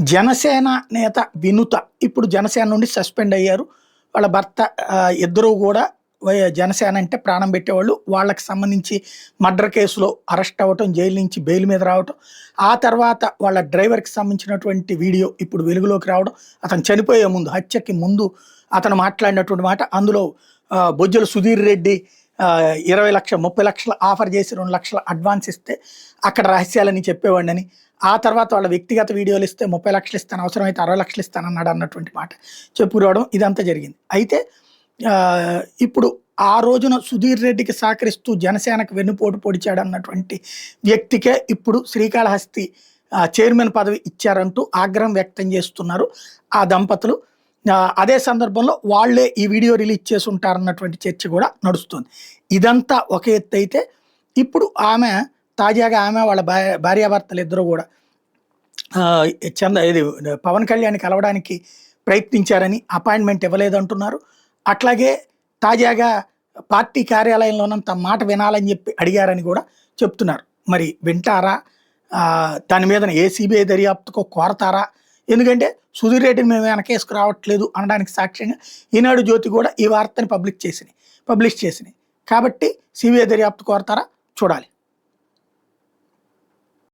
జనసేన నేత వినుత ఇప్పుడు జనసేన నుండి సస్పెండ్ అయ్యారు. వాళ్ళ భర్త ఇద్దరూ కూడా జనసేన అంటే ప్రాణం పెట్టేవాళ్ళు. వాళ్ళకి సంబంధించి మర్డర్ కేసులో అరెస్ట్ అవ్వటం, జైలు నుంచి బెయిల్ మీద రావటం, ఆ తర్వాత వాళ్ళ డ్రైవర్కి సంబంధించినటువంటి వీడియో ఇప్పుడు వెలుగులోకి రావడం, అతను చనిపోయే ముందు, హత్యకి ముందు అతను మాట్లాడినటువంటి మాట. అందులో బొజ్జల సుధీర్ రెడ్డి 20 లక్షలు 30 లక్షలు ఆఫర్ చేసి 2 లక్షలు అడ్వాన్స్ ఇస్తే అక్కడ రహస్యాలని చెప్పేవాడిని. ఆ తర్వాత వాళ్ళ వ్యక్తిగత వీడియోలు ఇస్తే 30 లక్షలు ఇస్తాను, అవసరమైతే 60 లక్షలు ఇస్తాను అన్నాడు అన్నటువంటి మాట చెప్పుకురావడం, ఇదంతా జరిగింది. అయితే ఇప్పుడు ఆ రోజున సుధీర్ రెడ్డికి సహకరిస్తూ జనసేనకు వెన్నుపోటు పొడిచాడు అన్నటువంటి వ్యక్తికే ఇప్పుడు శ్రీకాళహస్తి చైర్మన్ పదవి ఇచ్చారంటూ ఆగ్రహం వ్యక్తం చేస్తున్నారు ఆ దంపతులు. అదే సందర్భంలో వాళ్లే ఈ వీడియో రిలీజ్ చేసి ఉంటారన్నటువంటి చర్చ కూడా నడుస్తుంది. ఇదంతా ఒక ఎత్తు అయితే, ఇప్పుడు తాజాగా ఆమె వాళ్ళ భార్యాభర్తలు ఇద్దరు కూడా ఇది పవన్ కళ్యాణ్ కలవడానికి ప్రయత్నించారని, అపాయింట్మెంట్ ఇవ్వలేదంటున్నారు. అట్లాగే తాజాగా పార్టీ కార్యాలయంలోనంత మాట వినాలని చెప్పి అడిగారని కూడా చెప్తున్నారు. మరి వింటారా? దాని మీద ఏ సిబిఐ దర్యాప్తుకో కోరతారా? ఎందుకంటే సుధీర్ రెడ్డిని మేము వెనకేసుకు రావట్లేదు అనడానికి సాక్ష్యంగా ఈనాడు జ్యోతి కూడా ఈ వార్తని పబ్లిష్ చేసినాయి. కాబట్టి సిబిఐ దర్యాప్తు కోరతారా? చూడాలి.